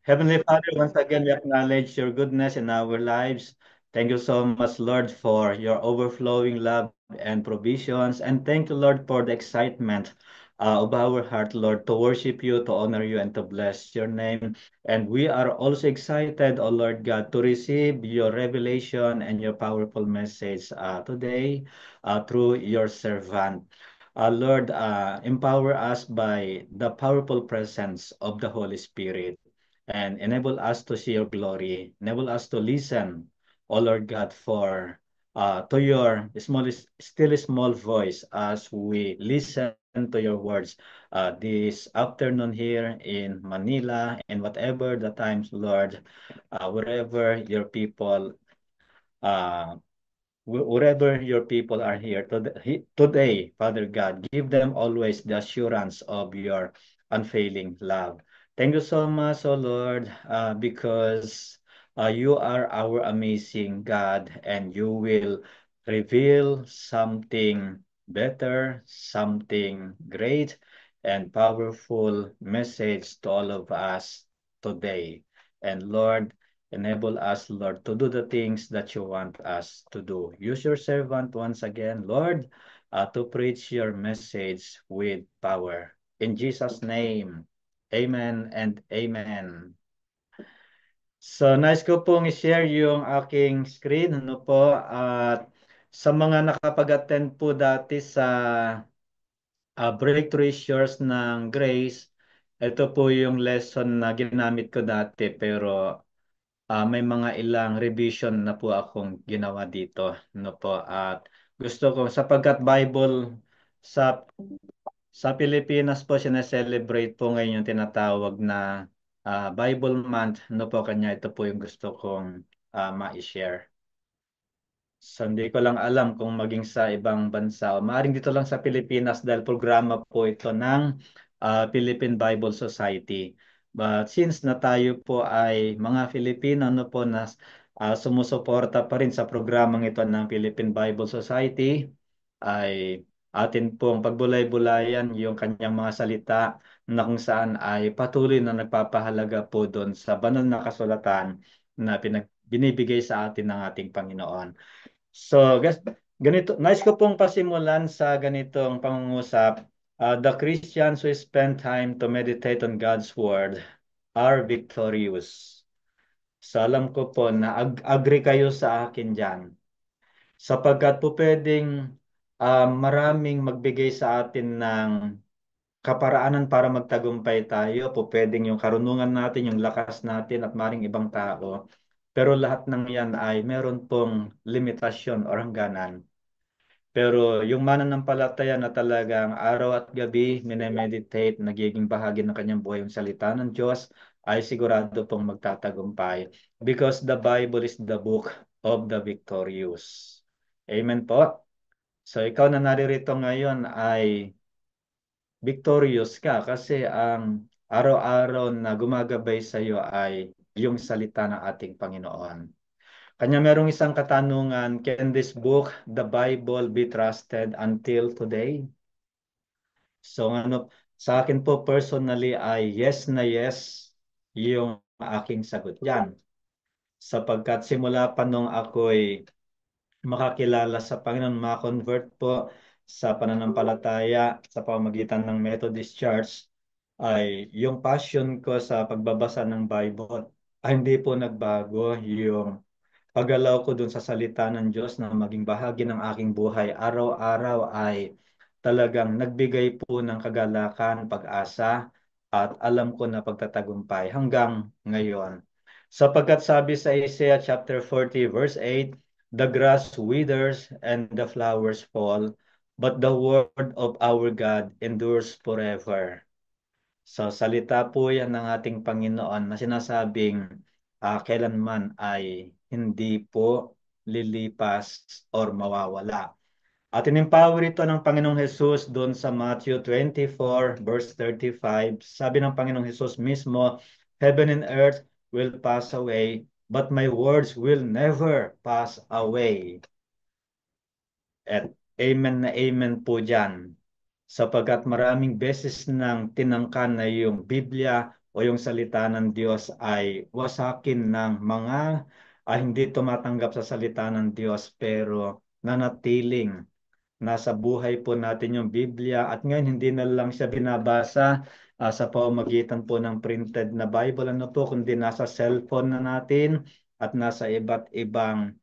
Heavenly Father, once again, we acknowledge your goodness in our lives. Thank you so much, Lord, for your overflowing love and provisions. And thank you, Lord, for the excitement of our heart, Lord, to worship you, to honor you, and to bless your name. And we are also excited, oh Lord God, to receive your revelation and your powerful message today through your servant. Lord, empower us by the powerful presence of the Holy Spirit and enable us to see your glory. Enable us to listen, O Lord God, for to your still small voice as we listen to your words this afternoon here in Manila and whatever the times, Lord, wherever your people uh, wherever your people are here today, Father God, give them always the assurance of your unfailing love. Thank you so much, oh Lord, because you are our amazing God and you will reveal something better, something great and powerful message to all of us today. And Lord, enable us, Lord, to do the things that you want us to do. Use your servant once again, Lord, to preach your message with power. In Jesus' name, amen and amen. So, nice ko pong i-share yung aking screen, ano po, at sa mga nakapag-attend po dati sa Breakthrough Shores ng Grace, ito po yung lesson na ginamit ko dati pero may mga ilang revision na po akong ginawa dito, no po. At gusto ko sapagkat Bible sa Pilipinas po sineselebrate po ngayon yung tinatawag na Bible Month, no po, kanya ito po yung gusto kong ma-share. So, hindi ko lang alam kung maging sa ibang bansa o maaaring dito lang sa Pilipinas dahil programa po ito ng Philippine Bible Society. But since na tayo po ay mga Filipino no po na sumusuporta pa rin sa programang ito ng Philippine Bible Society, ay atin pong pagbulay-bulayan yung kanyang mga salita na kung saan ay patuloy na nagpapahalaga po doon sa banal na kasulatan na binibigay sa atin ng ating Panginoon. So, ganito, nais ko pong pasimulan sa ganitong pangungusap. The Christians who spend time to meditate on God's Word are victorious. So, alam ko po na agree kayo sa akin dyan. Sapagkat po pwedeng maraming magbigay sa atin ng kaparaanan para magtagumpay tayo. Po pwedeng yung karunungan natin, yung lakas natin at maring ibang tao. Pero lahat ng yan ay meron pong limitasyon o hangganan. Pero yung mananampalataya na talagang araw at gabi minemeditate, nagiging bahagi ng kanyang buhay yung salita ng Diyos, ay sigurado pong magtatagumpay. Because the Bible is the book of the victorious. Amen po. So ikaw na naririto ngayon ay victorious ka kasi ang araw-araw na gumagabay sa iyo ay yung salita ng ating Panginoon. Kanya merong isang katanungan, can this book, the Bible, be trusted until today? So ano, sa akin po personally ay yes na yes yung aking sagot yan. Sapagkat simula pa nung ako'y makakilala sa Panginoon, ma-convert po sa pananampalataya sa pamamagitan ng Methodist Church, ay yung passion ko sa pagbabasa ng Bible ay hindi po nagbago. Yung paggalaw ko dun sa salita ng Diyos na maging bahagi ng aking buhay araw-araw ay talagang nagbigay po ng kagalakan, pag-asa at alam ko na pagtatagumpay hanggang ngayon. Sapagkat sabi sa Isaiah chapter 40 verse 8, the grass withers and the flowers fall, but the word of our God endures forever. So salita po yan ng ating Panginoon na sinasabing kailanman ay hindi po lilipas or mawawala. At in-empower ito ng Panginoong Jesus doon sa Matthew 24 verse 35. Sabi ng Panginoong Jesus mismo, heaven and earth will pass away, but my words will never pass away. At amen na amen po dyan. Sapagkat maraming beses nang tinangkan na yung Biblia o o yung salita ng Diyos ay wasakin ng mga hindi tumatanggap sa salita ng Diyos pero nanatiling nasa buhay po natin yung Biblia at ngayon hindi na lang siya binabasa sa pamamagitan po ng printed na Bible ano po kundi nasa cellphone na natin at nasa iba't ibang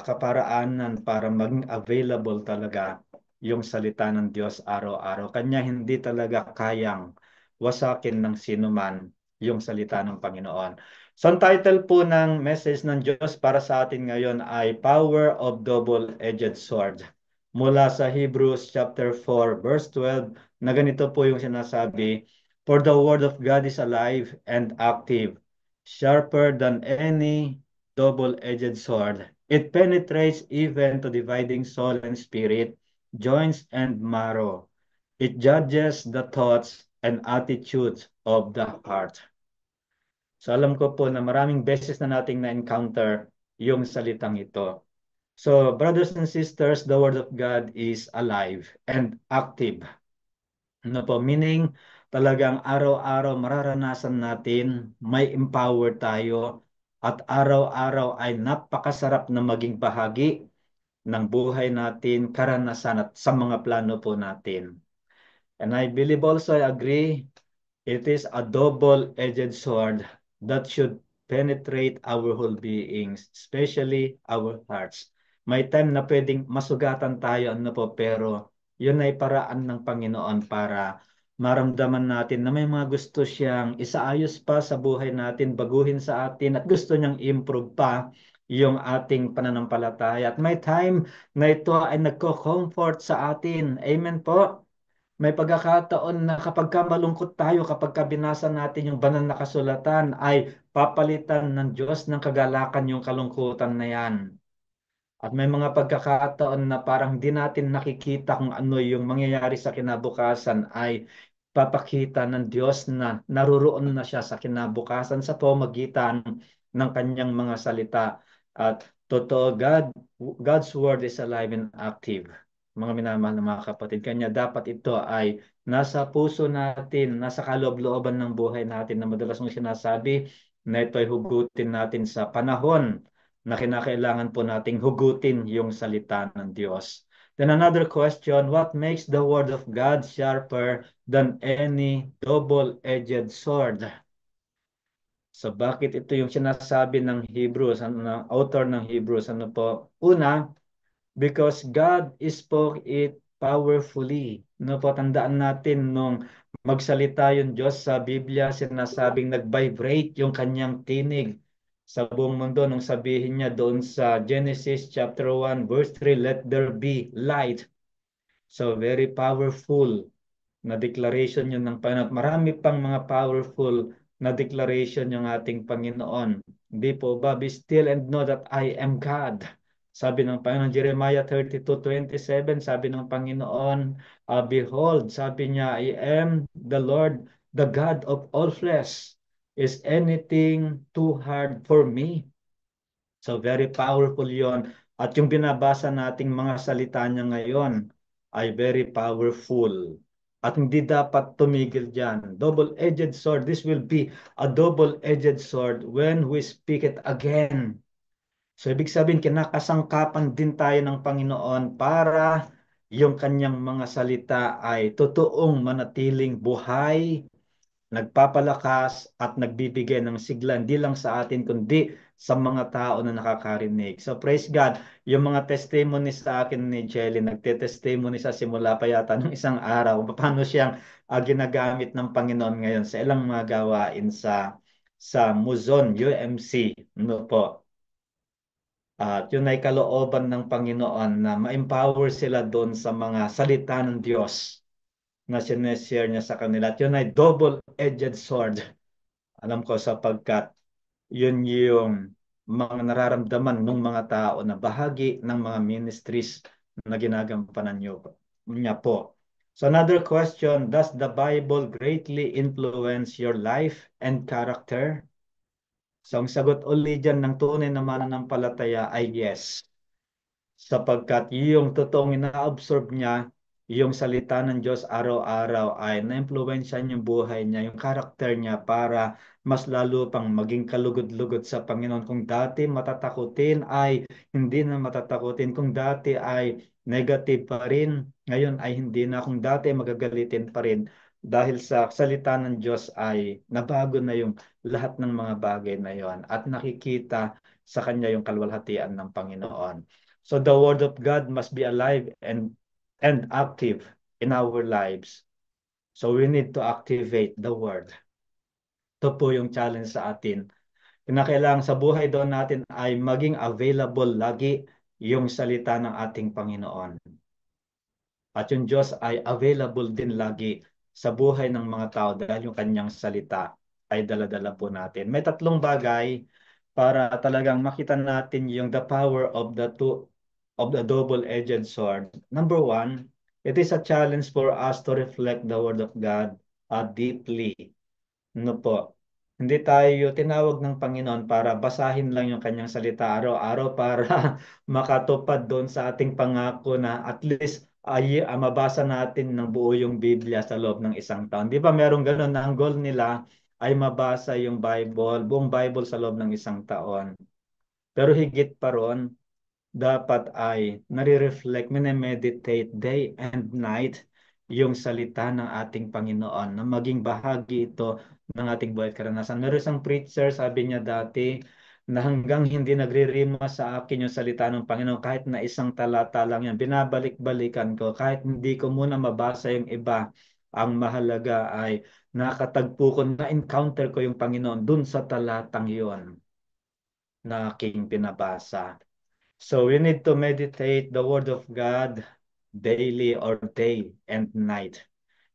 kaparaanan para maging available talaga yung salita ng Diyos araw-araw. Kanya hindi talaga kayang wasakin ng sinuman yung salita ng Panginoon. So ang title po ng message ng Diyos para sa atin ngayon ay Power of Double-Edged Sword mula sa Hebrews chapter 4 verse 12 na ganito po yung sinasabi, For the word of God is alive and active, sharper than any double-edged sword. It penetrates even to dividing soul and spirit, joints and marrow. It judges the thoughts and attitudes of the heart. So alam ko po na maraming beses na nating na-encounter yung salitang ito. So, brothers and sisters, the Word of God is alive and active. Ano po? Meaning, talagang araw-araw mararanasan natin, may empower tayo, at araw-araw ay napakasarap na maging bahagi ng buhay natin, karanasan at sa mga plano po natin. And I believe also, I agree, it is a double-edged sword that should penetrate our whole beings, especially our hearts. May time na pwedeng masugatan tayo, ano po, pero yun ay paraan ng Panginoon para maramdaman natin na may mga gusto siyang isaayos pa sa buhay natin, baguhin sa atin, at gusto niyang improve pa yung ating pananampalataya. At may time na ito ay nagko-comfort sa atin. Amen po. May pagkakataon na kapag ka malungkot tayo, kapag ka binasa natin yung banal na kasulatan, ay papalitan ng Diyos ng kagalakan yung kalungkutan na yan. At may mga pagkakataon na parang di natin nakikita kung ano yung mangyayari sa kinabukasan ay papakita ng Diyos na naruroon na siya sa kinabukasan sa pamamagitan ng kanyang mga salita. At totoo, God's word is alive and active. Mga minamahal na mga kapatid, kanya dapat ito ay nasa puso natin, nasa kaloob-looban ng buhay natin na madalas mong sinasabi na ito ay hugutin natin sa panahon na kinakailangan po nating hugutin yung salita ng Diyos. Then another question, what makes the word of God sharper than any double-edged sword? So bakit ito yung sinasabi ng Hebrews, ng author ng Hebrews? Ano po? Una, because God spoke it powerfully. No po, tandaan natin nung magsalita yung Diyos sa Biblia, sinasabing nag-vibrate yung kanyang tinig sa buong mundo nung sabihin niya doon sa Genesis chapter 1 verse 3, let there be light. So very powerful na declaration yun ng Panginoon. Marami pang mga powerful na declaration yung ating Panginoon. Hindi po ba, be still and know that I am God. Sabi ng Panginoon, Jeremiah 32:27, sabi ng Panginoon, behold, sabi niya, I am the Lord, the God of all flesh. Is anything too hard for me? So very powerful yon. At yung binabasa nating mga salita niya ngayon ay very powerful. At hindi dapat tumigil dyan. Double-edged sword. This will be a double-edged sword when we speak it again. So ibig sabihin, kinakasangkapan din tayo ng Panginoon para yung kanyang mga salita ay totoong manatiling buhay, nagpapalakas at nagbibigay ng sigla hindi lang sa atin kundi sa mga tao na nakakarinig. So praise God, yung mga testimony sa akin ni Jelly, nagte-testimony sa simula pa yata ng isang araw, paano siyang ginagamit ng Panginoon ngayon sa ilang mga gawain sa Muzon, UMC. No po. At yun ay kalooban ng Panginoon na ma-empower sila doon sa mga salita ng Diyos na sineshare niya sa kanila. At yun ay double-edged sword. Alam ko sapagkat yun yung mga nararamdaman ng mga tao na bahagi ng mga ministries na ginagampanan niya po. So another question, does the Bible greatly influence your life and character? So ang sagot uli dyan ng tunay na mananampalataya ay yes. Sapagkat yung totoong ina-absorb niya yung salita ng Diyos araw-araw ay na-impluwensyahan yung buhay niya, yung karakter niya para mas lalo pang maging kalugod-lugod sa Panginoon. Kung dati matatakutin ay hindi na matatakutin. Kung dati ay negative pa rin, ngayon ay hindi na. Kung dati magagalitin pa rin, dahil sa salita ng Diyos ay nabago na yung lahat ng mga bagay na yon at nakikita sa kanya yung kalwalhatian ng Panginoon. So the word of God must be alive and active in our lives. So we need to activate the word. Ito po yung challenge sa atin. Kinakailangan sa buhay daw natin ay maging available lagi yung salita ng ating Panginoon. At yung Diyos ay available din lagi sa buhay ng mga tao dahil yung kanyang salita ay daladala po natin. May tatlong bagay para talagang makita natin yung the power of the double-edged sword. Number one, it is a challenge for us to reflect the Word of God deeply. Ano po? Hindi tayo tinawag ng Panginoon para basahin lang yung kanyang salita araw-araw para makatupad doon sa ating pangako na at least ay mabasa natin ng buo yung Biblia sa loob ng isang taon. Di ba merong ganun na ang goal nila ay mabasa yung Bible, buong Bible sa loob ng isang taon. Pero higit pa ron, dapat ay nare-reflect, minimeditate day and night yung salita ng ating Panginoon na maging bahagi ito ng ating buhay at karanasan. Meron isang preacher, sabi niya dati, na hanggang hindi nagririma sa akin yung salita ng Panginoon, kahit na isang talata lang yan, binabalik-balikan ko, kahit hindi ko muna mabasa yung iba, ang mahalaga ay nakatagpo ko, na-encounter ko yung Panginoon dun sa talatang yon na aking pinabasa. So we need to meditate the Word of God daily or day and night.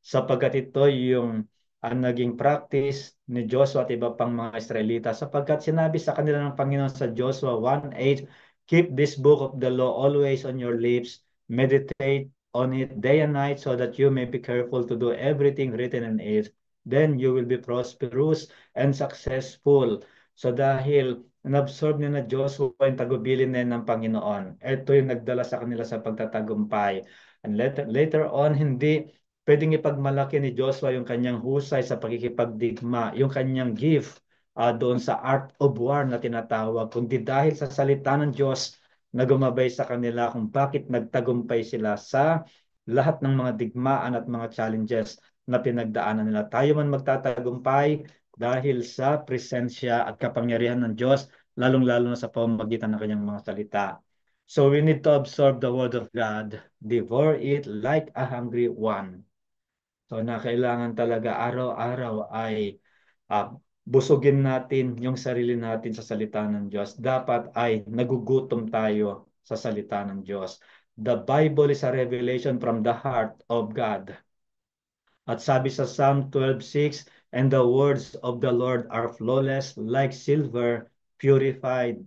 Sapagkat ito yung ang naging practice ni Joshua at iba pang mga Israelita. Sapagkat sinabi sa kanila ng Panginoon sa Joshua 1:8, keep this book of the law always on your lips, meditate on it day and night so that you may be careful to do everything written in it. Then you will be prosperous and successful. So dahil inabsorb niya na Joshua yung tagubilin na yun ng Panginoon. Ito yung nagdala sa kanila sa pagtatagumpay. And later on, hindi pwedeng ipagmalaki ni Joshua yung kanyang husay sa pakikipagdigma, yung kanyang gift doon sa art of war na tinatawag, kundi dahil sa salita ng Diyos na gumabay sa kanila kung bakit nagtagumpay sila sa lahat ng mga digmaan at mga challenges na pinagdaanan nila. Tayo man magtatagumpay dahil sa presensya at kapangyarihan ng Diyos, lalong-lalo na sa pamamagitan ng kanyang mga salita. So we need to absorb the word of God, devour it like a hungry one. So na kailangan talaga araw-araw ay busugin natin yung sarili natin sa salita ng Diyos. Dapat ay nagugutom tayo sa salita ng Diyos. The Bible is a revelation from the heart of God. At sabi sa Psalm 12:6, and the words of the Lord are flawless like silver purified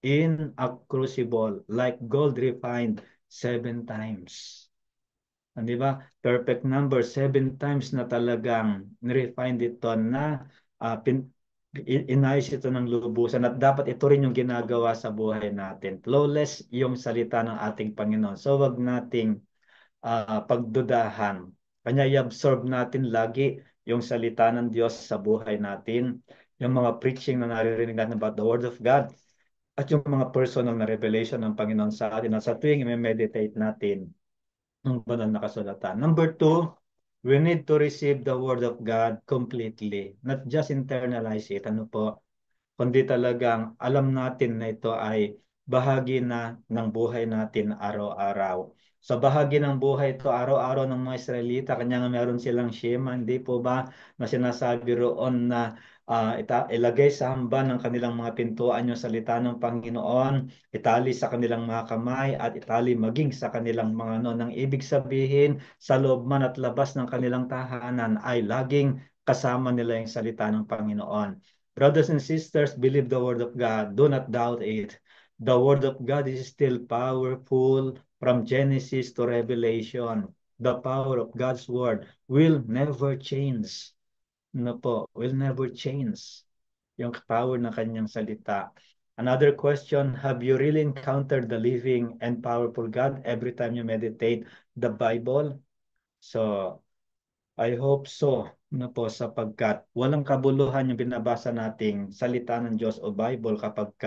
in a crucible, like gold refined 7 times. Di ba? Perfect number, 7 times na talagang refine dito na inayos ito ng lubusan at dapat ito rin yung ginagawa sa buhay natin. Flawless yung salita ng ating Panginoon. So wag nating pagdudahan. Kanya i-absorb natin lagi yung salita ng Diyos sa buhay natin, yung mga preaching na naririnig natin about the Word of God, at yung mga personal na revelation ng Panginoon sa atin at sa tuwing i-meditate natin ng banal na kasulatan. Number two, we need to receive the Word of God completely, not just internalize it. Ano po? Kundi talagang alam natin na ito ay bahagi na ng buhay natin araw-araw. Sa bahagi ng buhay ito, araw-araw ng mga Israelita, kanya nga meron silang shema, hindi po ba, na sinasabi roon na ilagay sa hamban ng kanilang mga pintuan yung salita ng Panginoon, itali sa kanilang mga kamay at itali maging sa kanilang mga ano. Nang ibig sabihin, sa loob man at labas ng kanilang tahanan ay laging kasama nila yung salita ng Panginoon. Brothers and sisters, believe the word of God. Do not doubt it. The word of God is still powerful from Genesis to Revelation. The power of God's word will never change. No po, will never change yung power ng kanyang salita. Another question, have you really encountered the living and powerful God every time you meditate the Bible? So, I hope so, na po, sapagkat walang kabuluhan yung binabasa nating salita ng Diyos o Bible kapag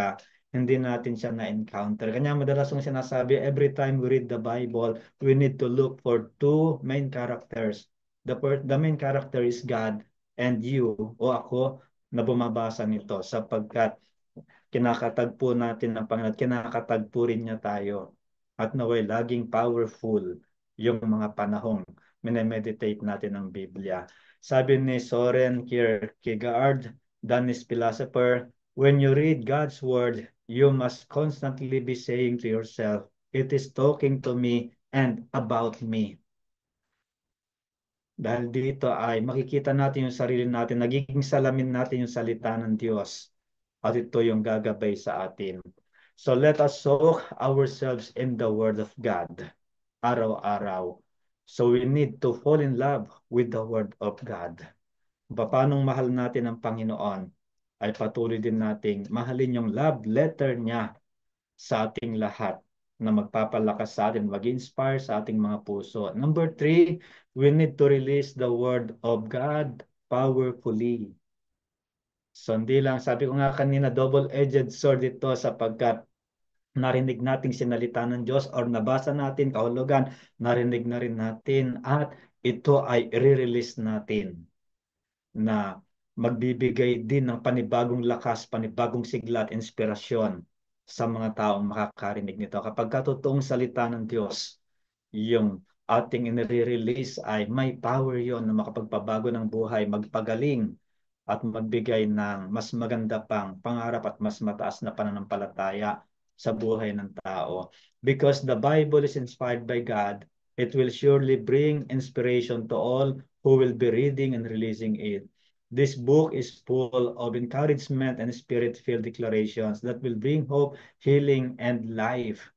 hindi natin siya na-encounter. Kanya madalas kong sinasabi, every time we read the Bible, we need to look for two main characters. The main character is God and you o ako na bumabasa nito sapagkat kinakatagpo natin ng Panginoon at kinakatagpo rin niya tayo. At naway laging powerful yung mga panahong minemeditate natin ng Biblia. Sabi ni Soren Kierkegaard, Danish philosopher, when you read God's word, you must constantly be saying to yourself, it is talking to me and about me. Dahil dito ay makikita natin yung sarili natin, nagiging salamin natin yung salita ng Diyos. At ito yung gagabay sa atin. So let us soak ourselves in the Word of God araw-araw. So we need to fall in love with the Word of God. Paano mahal natin ang Panginoon ay patuloy din nating mahalin yung love letter niya sa ating lahat na magpapalakas sa atin, mag-inspire sa ating mga puso. Number three, we need to release the word of God powerfully. So hindi lang, sabi ko nga kanina, double-edged sword ito sapagkat narinig nating sinalita ng Diyos or nabasa natin kahulugan, narinig na rin natin at ito ay i-release natin na magbibigay din ng panibagong lakas, panibagong sigla at inspirasyon sa mga taong makakarinig nito. Kapag katotoong salita ng Diyos, yung ating inire-release ay may power yon na makapagpabago ng buhay, magpagaling at magbigay ng mas maganda pang pangarap at mas mataas na pananampalataya sa buhay ng tao. Because the Bible is inspired by God, it will surely bring inspiration to all who will be reading and releasing it. This book is full of encouragement and spirit-filled declarations that will bring hope, healing, and life.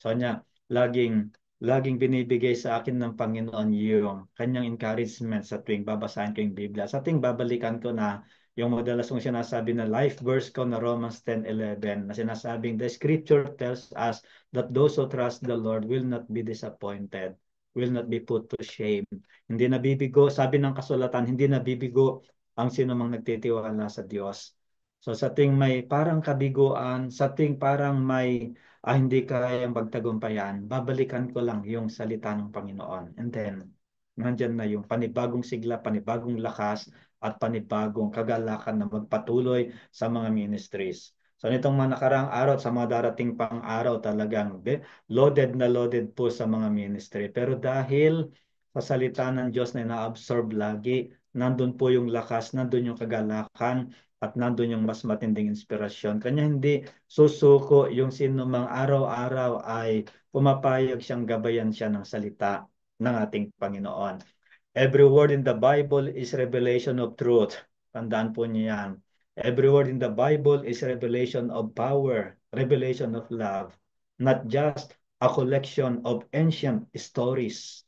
So niya, laging laging binibigay sa akin ng Panginoon yung kanyang encouragement sa tuwing babasahin ko yung Biblia. Sa tuwing babalikan ko na yung madalas kong sinasabi na life verse ko na Romans 10:11 na sinasabing the scripture tells us that those who trust the Lord will not be disappointed, will not be put to shame. Hindi nabibigo, sabi ng kasulatan, hindi nabibigo ang sino mang nagtitiwala sa Diyos. So sa ting may parang kabiguan, sa ting parang may hindi kayang pagtagumpayan, babalikan ko lang yung salita ng Panginoon. And then, nandyan na yung panibagong sigla, panibagong lakas, at panibagong kagalakan na magpatuloy sa mga ministries. So nitong mga nakaraang araw, sa mga darating pang araw, talagang loaded na loaded po sa mga ministry. Pero dahil sa salita ng Diyos na na-absorb lagi, nandun po yung lakas, nandun yung kagalakan, at nandun yung mas matinding inspirasyon. Kanya hindi susuko yung sino mang araw-araw ay pumapayag siyang gabayan siya ng salita ng ating Panginoon. Every word in the Bible is revelation of truth. Tandaan po niyo yan. Every word in the Bible is revelation of power, revelation of love, not just a collection of ancient stories.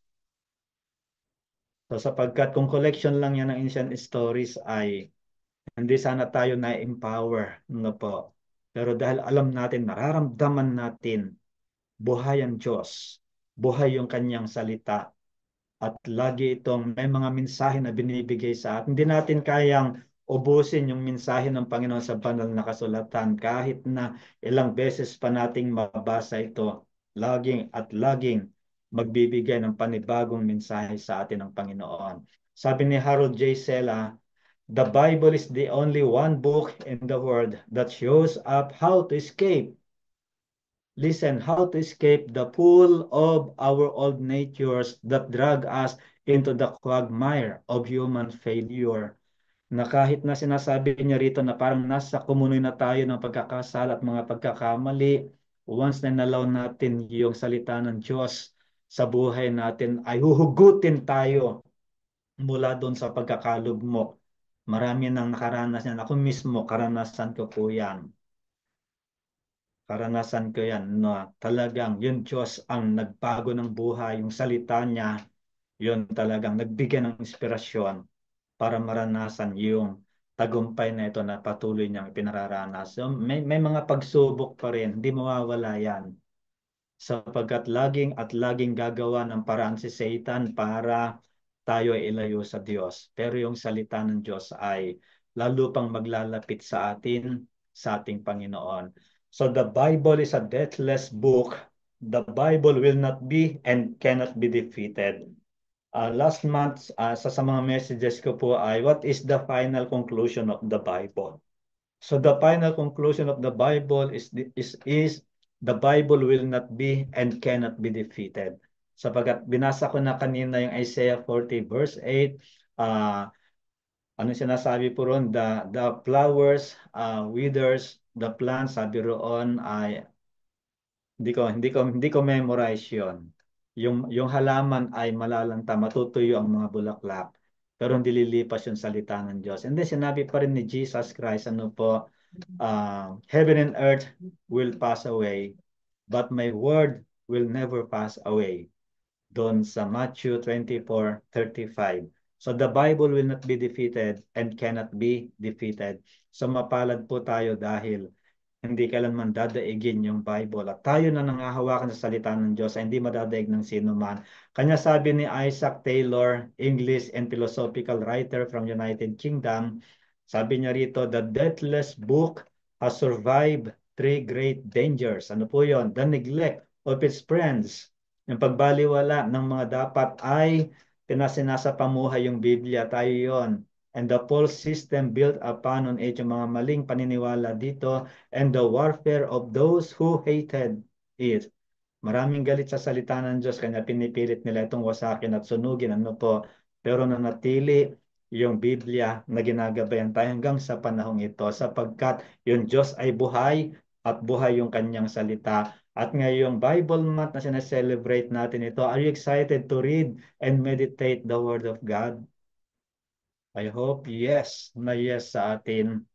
So sapagkat kung collection lang yan ng ancient stories ay hindi sana tayo na-empower, no po. Pero dahil alam natin, nararamdaman natin, buhay ang Diyos, buhay yung kanyang salita, at lagi itong may mga mensahe na binibigay sa atin. Hindi natin kayang ubusin yung mensahe ng Panginoon sa banal na kasulatan kahit na ilang beses pa nating mabasa ito, laging at laging magbibigay ng panibagong mensahe sa atin ng Panginoon. Sabi ni Harold J. Sella, the Bible is the only one book in the world that shows up how to escape. Listen, how to escape the pool of our old natures that drag us into the quagmire of human failure. Na kahit na sinasabi niya rito na parang nasa kumunoy na tayo ng pagkakasala at mga pagkakamali, once na nalaw natin yung salita ng Diyos sa buhay natin, ay huhugutin tayo mula doon sa pagkakalugmok. Marami nang nakaranas yan. Ako mismo, karanasan ko po yan. Karanasan ko yan. No, talagang yung Diyos ang nagbago ng buhay. Yung salita niya, yun talagang nagbigay ng inspirasyon para maranasan yung tagumpay na ito na patuloy niyang pinararanas. So, may mga pagsubok pa rin. Hindi mawawala yan. sapagkat laging at laging gagawa ng paraan si Satan para tayo ay ilayo sa Diyos. Pero yung salita ng Diyos ay lalo pang maglalapit sa atin, sa ating Panginoon. So the Bible is a deathless book. The Bible will not be and cannot be defeated. Last month, sa mga messages ko po ay, what is the final conclusion of the Bible? So the final conclusion of the Bible is the Bible will not be and cannot be defeated. Sapagat binasa ko na kanina yung Isaiah 40 verse 8, ano sinasabi po ron, the flowers withers, the plants sabi roon ay hindi ko memorize 'yon. Yung halaman ay malalanta, matutuyo ang mga bulaklak, pero hindi lilipas yung salita ng Diyos. And then sinabi pa rin ni Jesus Christ, ano po, heaven and earth will pass away, but my word will never pass away. Doon sa Matthew 24:35. So the Bible will not be defeated and cannot be defeated. So mapalad po tayo dahil hindi kailanman dadaigin yung Bible. At tayo na nangahawakan sa salita ng Diyos ay hindi madadaig ng sino man. Kanya sabi ni Isaac Taylor, English and philosophical writer from United Kingdom, sabi niya rito, the deathless book has survived three great dangers. Ano po yon? The neglect of its friends. Yung pagbaliwala ng mga dapat ay pinasinasa pamuhay yung Biblia. Tayo yon. And the false system built upon on it, yung mga maling paniniwala dito, and the warfare of those who hated it. Maraming galit sa salita ng Diyos, kanya pinipilit nila itong wasakin at sunugin, ano po. Pero nanatili yung Biblia na ginagabayan tayo hanggang sa panahong ito, sapagkat yung Diyos ay buhay at buhay yung kanyang salita. At ngayong Bible month na sinaselebrate natin ito, are you excited to read and meditate the Word of God? I hope yes na yes sa atin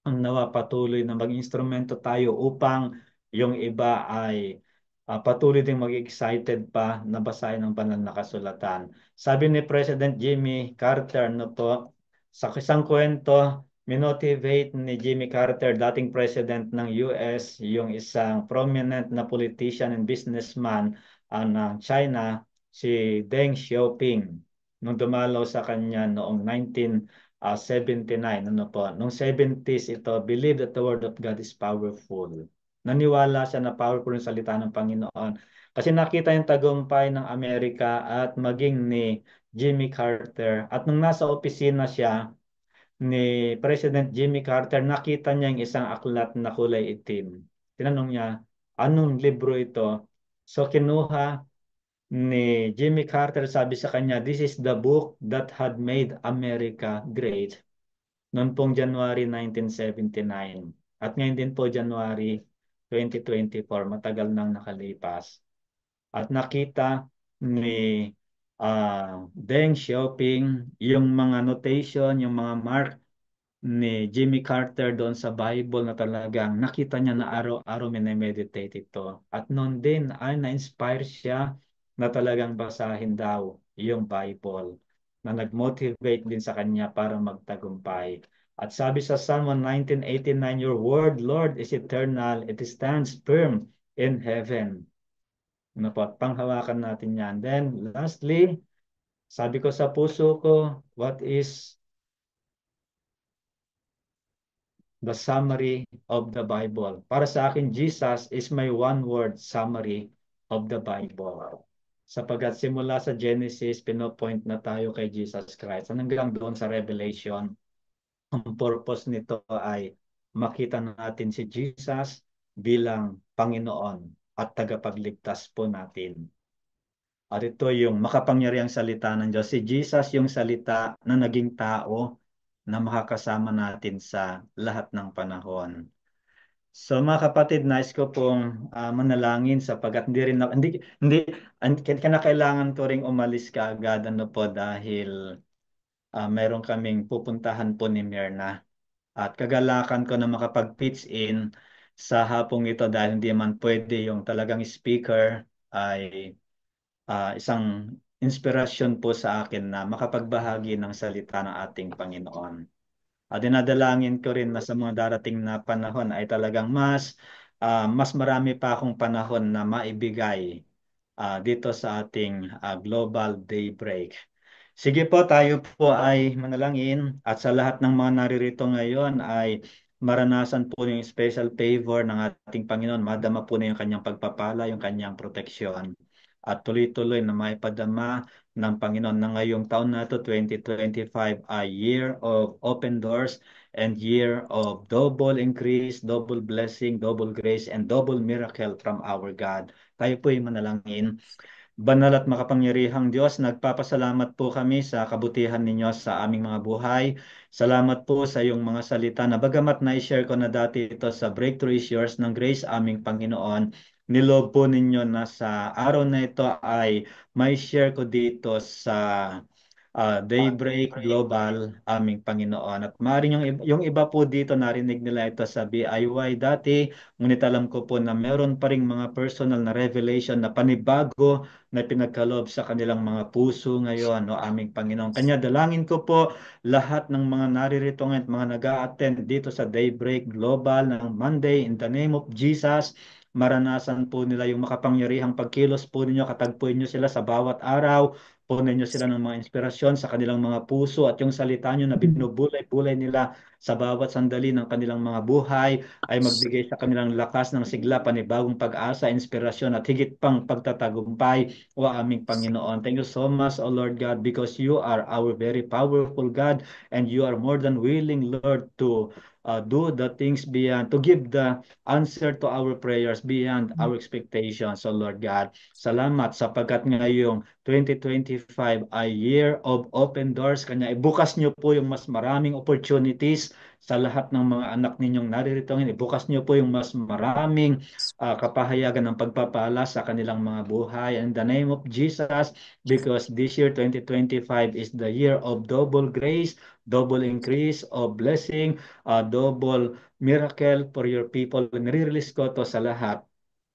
ang nawa patuloy na mag-instrumento tayo upang yung iba ay patuloy din mag-excited pa na basahin ang banal na kasulatan. Sabi ni President Jimmy Carter, no po, sa isang kwento, minotivate ni Jimmy Carter, dating president ng US, yung isang prominent na politician and businessman ng China, si Deng Xiaoping, nung dumalaw sa kanya noong 1979, ano po, nung 70s ito, believe that the word of God is powerful. Naniwala siya na powerful yung salita ng Panginoon. Kasi nakita yung tagumpay ng Amerika at maging ni Jimmy Carter. At nung nasa opisina siya ni President Jimmy Carter, nakita niya yung isang aklat na kulay itim. Tinanong niya, anong libro ito? So kinuha ni Jimmy Carter, sabi sa kanya, this is the book that had made America great. Noon pong January 1979. At ngayon din po January 2024, matagal nang nakalipas. At nakita ni Deng Xiaoping yung mga notation, yung mga mark ni Jimmy Carter doon sa Bible na talagang nakita niya na araw-araw minimeditate ito. At noon din ay na-inspire siya na talagang basahin daw yung Bible na nag-motivate din sa kanya para magtagumpay. At sabi sa Psalm 19:89, your word, Lord, is eternal. It stands firm in heaven. Ano po, panghawakan natin yan. Then, lastly, sabi ko sa puso ko, what is the summary of the Bible? Para sa akin, Jesus is my one-word summary of the Bible. Sapagat simula sa Genesis, pinopoint na tayo kay Jesus Christ. Hanggang doon sa Revelation, ang purpose nito ay makita natin si Jesus bilang Panginoon at tagapagligtas po natin. At ito yung makapangyarihang salita ng Diyos. Si Jesus yung salita na naging tao na makakasama natin sa lahat ng panahon. So mga kapatid, nais ko pong manalangin sapagkat hindi rin kailangan ko ring umalis kaagad ano po dahil meron kaming pupuntahan po ni Mirna. At kagalakan ko na makapag-pitch in sa hapong ito dahil hindi man pwede yung talagang speaker ay isang inspirasyon po sa akin na makapagbahagi ng salita ng ating Panginoon. At dinadalangin ko rin na sa mga darating na panahon ay talagang mas mas marami pa akong panahon na maibigay dito sa ating Global Daybreak. Sige po, tayo po ay manalangin at sa lahat ng mga naririto ngayon ay maranasan po yung special favor ng ating Panginoon. Madama po na yung kanyang pagpapala, yung kanyang proteksyon. At tuloy-tuloy na maipadama ng Panginoon na ngayong taon na to 2025 ay year of open doors and year of double increase, double blessing, double grace, and double miracle from our God. Tayo po ay manalangin. Banal at makapangyarihang Diyos, nagpapasalamat po kami sa kabutihan ninyo sa aming mga buhay. Salamat po sa iyong mga salita na bagamat na-share ko na dati ito sa Breakthrough is Yours ng Grace aming Panginoon. Niloob po ninyo na sa araw na ito ay may share ko dito sa Daybreak Global aming Panginoon. At maaaring yung iba po dito narinig nila ito sa BIY dati, ngunit alam ko po na meron pa ring mga personal na revelation na panibago na pinagkaloob sa kanilang mga puso ngayon, no, aming Panginoon. Kanya dalangin ko po lahat ng mga naririto ngayon, at mga nag-a-attend dito sa Daybreak Global ng Monday in the name of Jesus. Maranasan po nila yung makapangyarihang pagkilos po ninyo, katagpuin nyo sila sa bawat araw, punan nyo sila ng mga inspirasyon sa kanilang mga puso at yung salita nyo na binubulay-bulay nila sa bawat sandali ng kanilang mga buhay ay magbigay sa kanilang lakas ng sigla, panibagong pag-asa, inspirasyon at higit pang pagtatagumpay o aming Panginoon. Thank you so much, O Lord God, because you are our very powerful God and you are more than willing, Lord, to do the things beyond, to give the answer to our prayers beyond our expectations, O Lord God. Salamat sapagkat ngayong 2025 ay year of open doors. Kanya ibukas niyo po yung mas maraming opportunities sa lahat ng mga anak ninyong naririto ngayon. Ibukas niyo po yung mas maraming kapahayagan ng pagpapala sa kanilang mga buhay. In the name of Jesus, because this year 2025 is the year of double grace, double increase of blessing, double miracle for your people. Nire-release ko to sa lahat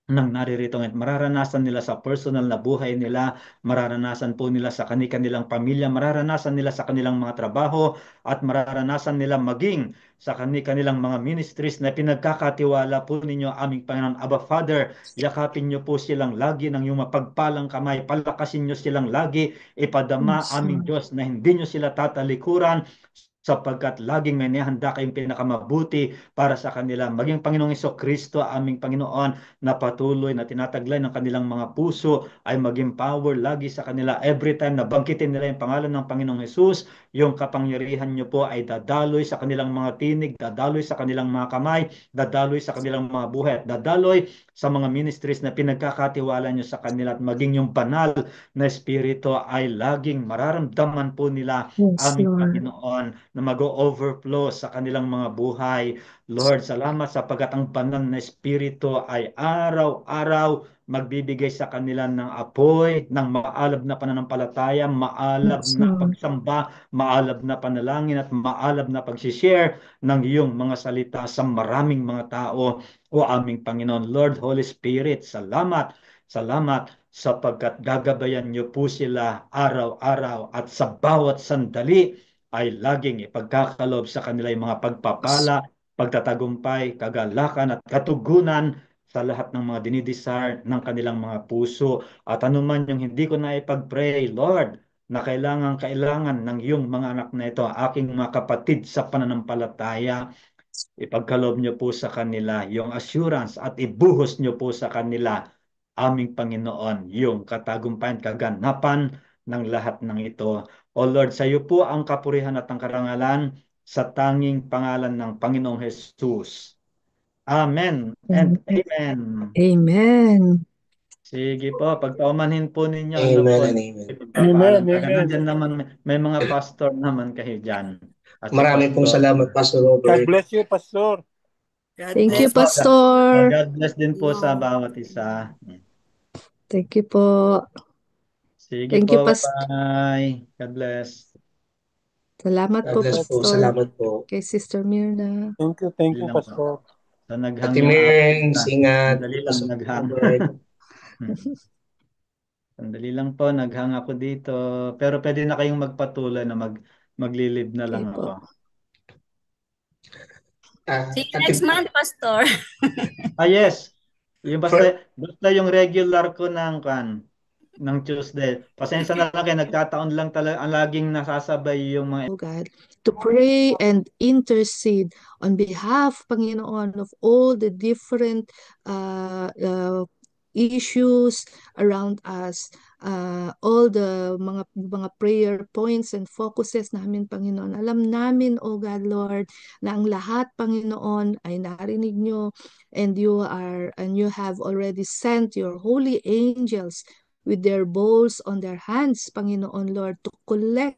ng naririto ngayon. Mararanasan nila sa personal na buhay nila, mararanasan po nila sa kanilang pamilya, mararanasan nila sa kanilang mga trabaho, at mararanasan nila maging sa kanilang mga ministries na pinagkakatiwala po ninyo aming Panginoon. Aba Father, yakapin niyo po silang lagi ng iyong mapagpalang kamay, palakasin niyo silang lagi, ipadama Yes, aming Lord. Diyos na hindi niyo sila tatalikuran, sapagkat laging may nihanda kayong pinakamabuti para sa kanila. Maging Panginoong Kristo, aming Panginoon, na patuloy na tinataglay ng kanilang mga puso ay maging power lagi sa kanila. Every time na bangkitin nila yung pangalan ng Panginoong Hesus, yung kapangyarihan niyo po ay dadaloy sa kanilang mga tinig, dadaloy sa kanilang mga kamay, dadaloy sa kanilang mga buhay, at dadaloy sa mga ministries na pinagkakatiwala niyo sa kanila, at maging yung banal na espiritu ay laging mararamdaman po nila Yes, aming Lord. Panginoon na mag-overflow sa kanilang mga buhay. Lord, salamat sapagkat ang banal na espiritu ay araw-araw magbibigay sa kanila ng apoy, ng maalab na pananampalataya, maalab Yes, na Lord. pagsamba, maalab na panalangin at maalab na pagsishare ng iyong mga salita sa maraming mga tao o aming Panginoon. Lord, Holy Spirit, salamat, salamat sapagkat gagabayan niyo po sila araw-araw at sa bawat sandali ay laging ipagkakalob sa kanila yung mga pagpapala, pagtatagumpay, kagalakan at katugunan sa lahat ng mga dinidesire ng kanilang mga puso. At anuman yung hindi ko na ipag-pray, Lord, na kailangan ng iyong mga anak na ito, aking mga kapatid sa pananampalataya, ipagkaloob niyo po sa kanila yung assurance at ibuhos niyo po sa kanila, aming Panginoon, yung katagumpayan, kaganapan ng lahat ng ito. O Lord, sa iyo po ang kapurihan at ang karangalan sa tanging pangalan ng Panginoong Jesus. Amen and amen. Amen. Sige po, pagpaumanhin po ninyo, ano po, Amen and amen. pagpapaalam. Amen, Taga amen. nandyan naman, may mga pastor naman kayo dyan. Kasi Maraming pong pastor. salamat, Pastor God Robert. bless you, Pastor. God Thank you, bless Opo, Pastor. God bless din po sa you. bawat isa. Thank you po. Sige Thank po, you, bye-bye. God bless. Salamat God po, bless po. Pastor. Salamat po. Kay Sister Mirna. Thank Dali you, lang po. Pastor. So naghang Ate yung app Meng, na. ingat. Sandali lang, Pastor naghang. Robert. Sandali lang po, naghang ako dito. Pero pwede na kayong magpatuloy na maglilib na lang Okay ako. po. See you next Ate, month, Pastor. Yes. Yung basta, for, basta yung regular ko ng Tuesday. Pasensya na lang kayo, nagkataon lang talaga, ang laging nasasabay yung mga O God, to pray and intercede on behalf, Panginoon, of all the different issues around us, all the mga prayer points and focuses namin, Panginoon. Alam namin, O God, Lord, na ang lahat, Panginoon, ay narinig nyo, and you have already sent your holy angels with their bowls on their hands, Panginoon, Lord, to collect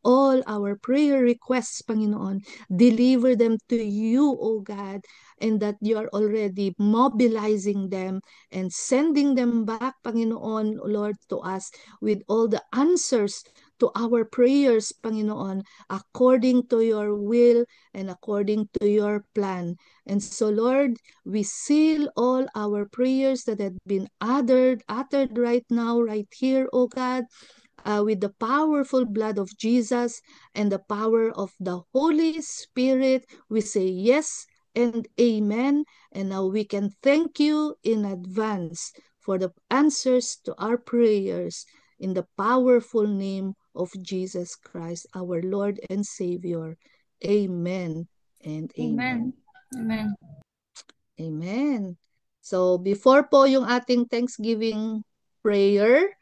all our prayer requests, Panginoon. Deliver them to you, O God, and that you are already mobilizing them and sending them back, Panginoon, Lord, to us with all the answers to our prayers, Panginoon, according to your will and according to your plan. And so, Lord, we seal all our prayers that have been uttered right now, right here, O God, with the powerful blood of Jesus and the power of the Holy Spirit. We say yes and amen. And now we can thank you in advance for the answers to our prayers in the powerful name of Jesus Christ, our Lord and Savior. Amen and amen. Amen. Amen. Amen. So, before po yung ating Thanksgiving prayer,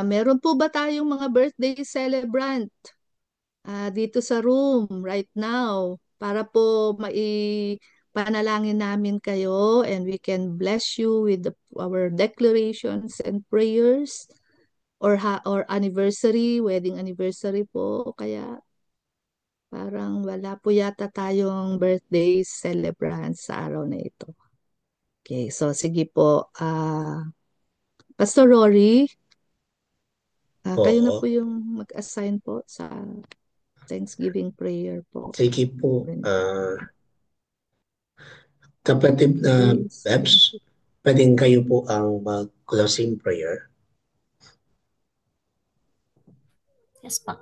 meron po ba tayong mga birthday celebrant dito sa room right now para po panalangin namin kayo and we can bless you with our declarations and prayers or anniversary, wedding anniversary po. Kaya parang wala po yata tayong birthday celebrant sa araw na ito. Okay, so sige po. Pastor Rory, kayo na po po, yung mag-assign po sa Thanksgiving prayer po. sige po, kapatid na Please. Peps, pwedeng kayo po ang mag-closing prayer. Yes, pa.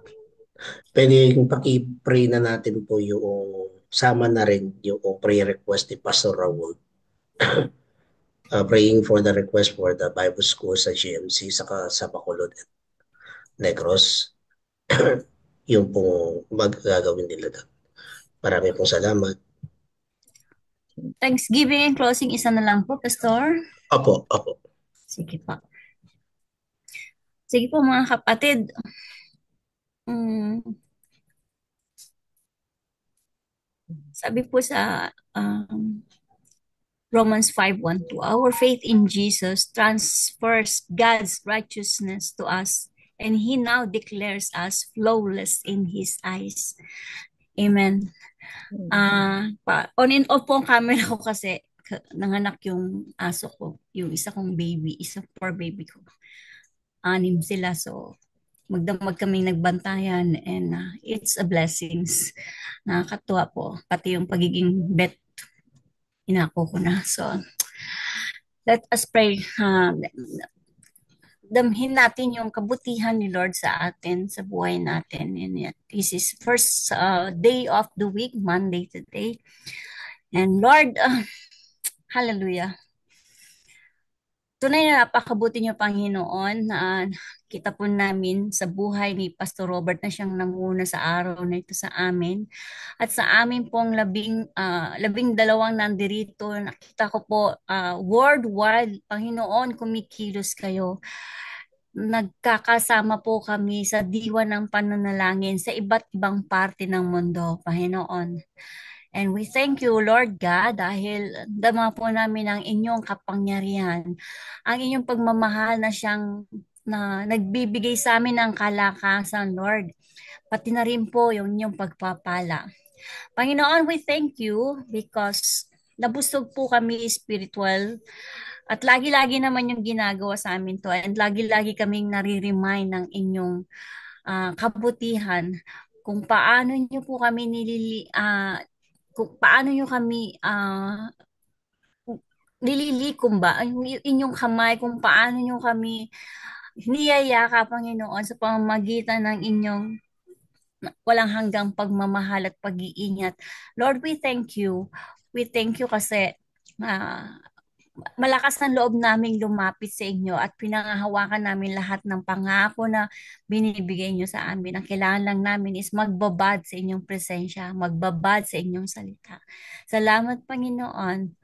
Pwedeng paki-pray na natin po yung sama na rin yung prayer request ni Pastor Raul. Praying for the request for the Bible School sa GMC saka sa Bacolod at Negros. Yung pong magagawin nila doon. Marami pong salamat. Thanksgiving and closing, isa na lang po, Pastor. Opo, opo. Sige pa. Sige po mga kapatid. Sabi po sa Romans 5:1-2, our faith in Jesus transfers God's righteousness to us, and He now declares us flawless in His eyes. Amen. On and off po ang camera ko kasi nanganak yung aso ko, yung isa kong baby, isa poor baby ko. 6 sila, so magdamag kaming nagbantayan and it's a blessings. Nakakatuwa po. Pati yung pagiging vet, inako ko na. So, let us pray. Damhin natin yung kabutihan ni Lord sa atin, sa buhay natin. And yet, this is first day of the week, Monday today. And Lord, hallelujah. Tunay na napakabuti niyo, Panginoon, na kita po namin sa buhay ni Pastor Robert na siyang nanguna sa araw na ito sa amin. At sa amin pong labing dalawang nandirito, nakita ko po worldwide, Panginoon, kumikilos kayo. Nagkakasama po kami sa diwa ng pananalangin sa iba't ibang parte ng mundo, Panginoon. And we thank you, Lord God, dahil dama po namin ang inyong kapangyarihan, ang inyong pagmamahal na siyang na nagbibigay sa amin ng kalakasan, Lord. Pati na rin po yung inyong pagpapala. Panginoon, we thank you because nabusog po kami spiritual at lagi-lagi naman yung ginagawa sa amin to and lagi-lagi kaming nare-remind ng inyong kabutihan kung paano niyo po kami kung paano nyo kami nililikom ba yung inyong kamay, kung paano nyo kami niyayaka, Panginoon, sa pamamagitan ng inyong walang hanggang pagmamahal at pag-iingat. Lord, we thank you. We thank you kasi ah, malakas ng loob naming lumapit sa inyo at pinangahawakan namin lahat ng pangako na binibigay nyo sa amin. Ang kailangan lang namin is magbabad sa inyong presensya, magbabad sa inyong salita. Salamat, Panginoon.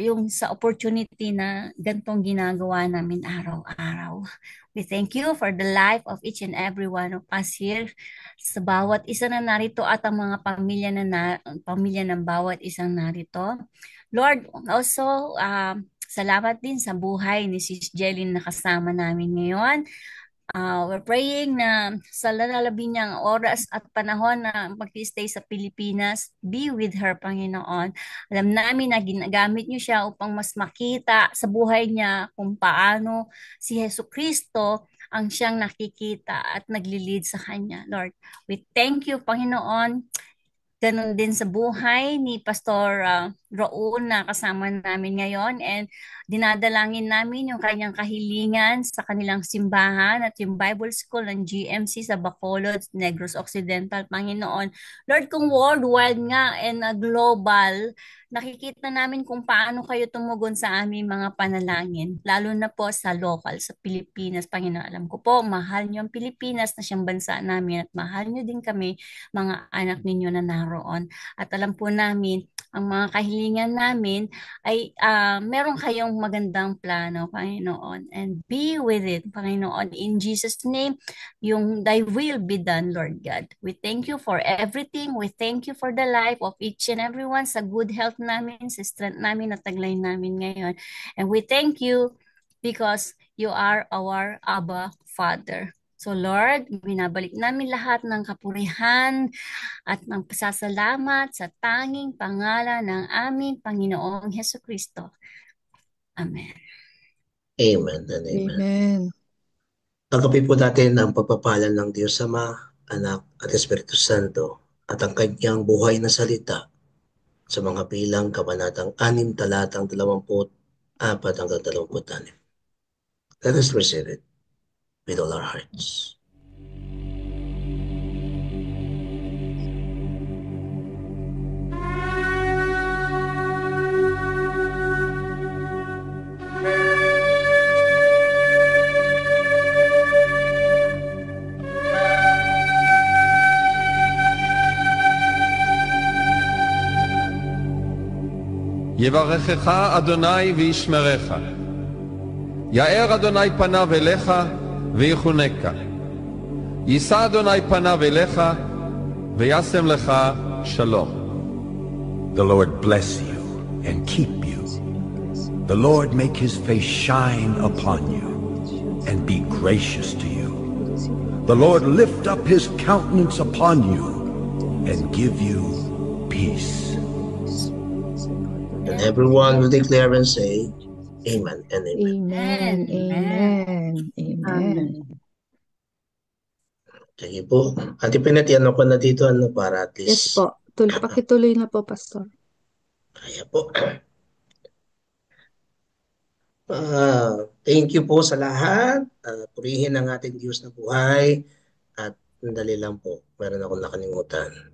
Yung sa opportunity na gantong ginagawa namin araw-araw. We thank you for the life of each and every one of us here. Sa bawat isa na narito at ang mga pamilya ng bawat isang narito. Lord, also, salamat din sa buhay ni Sis Jeline na kasama namin ngayon. We're praying na sa lalalabi niyang oras at panahon na mag-stay sa Pilipinas, be with her, Panginoon. Alam namin na ginagamit niyo siya upang mas makita sa buhay niya kung paano si Hesus Kristo ang siyang nakikita at nagli-lead sa kanya. Lord, we thank you, Panginoon. Ganon din sa buhay ni Pastor Raul na kasama namin ngayon, and dinadalangin namin yung kanyang kahilingan sa kanilang simbahan at yung Bible School ng GMC sa Bacolod, Negros Occidental, Panginoon. Lord, kung worldwide nga and global, nakikita namin kung paano kayo tumugon sa aming mga panalangin, lalo na po sa local, sa Pilipinas, Panginoon. Alam ko po, mahal niyo ang Pilipinas na siyang bansa namin at mahal niyo din kami, mga anak ninyo na naroon. At alam po namin, ang mga kahilingan namin ay meron kayong magandang plano, Panginoon. And be with it, Panginoon. In Jesus' name, yung thy will be done, Lord God. We thank you for everything. We thank you for the life of each and everyone, sa good health namin, sa strength namin at taglay namin ngayon. And we thank you because you are our Abba Father. So Lord, binabalik namin lahat ng kapurihan at ng pasasalamat sa tanging pangalan ng aming Panginoong Hesus Kristo. Amen. Amen and amen. Amen. Tanggapin po natin ang pagpapalan ng Diyos Ama, Anak at Espiritu Santo at ang kanyang buhay na salita sa mga bilang kabanatang 6 talatang 24 hanggang 26. Let us receive it with all our hearts. יברכך אדוני וישמרך. יאר אדוני פניו אליך ויחונקה. יישא אדוני פניו אליך וישם לך שלום. The Lord bless you and keep you. The Lord make his face shine upon you and be gracious to you. The Lord lift up his countenance upon you and give you peace. And everyone will declare and say, Amen and amen. Amen. Amen. Amen. Sige po. Ate Pinet, ano ko na dito para at Yes least po. Pakituloy na po, Pastor. kaya po. Thank you po sa lahat. Purihin ang ating Diyos na buhay. At dali lang po, meron akong nakalimutan.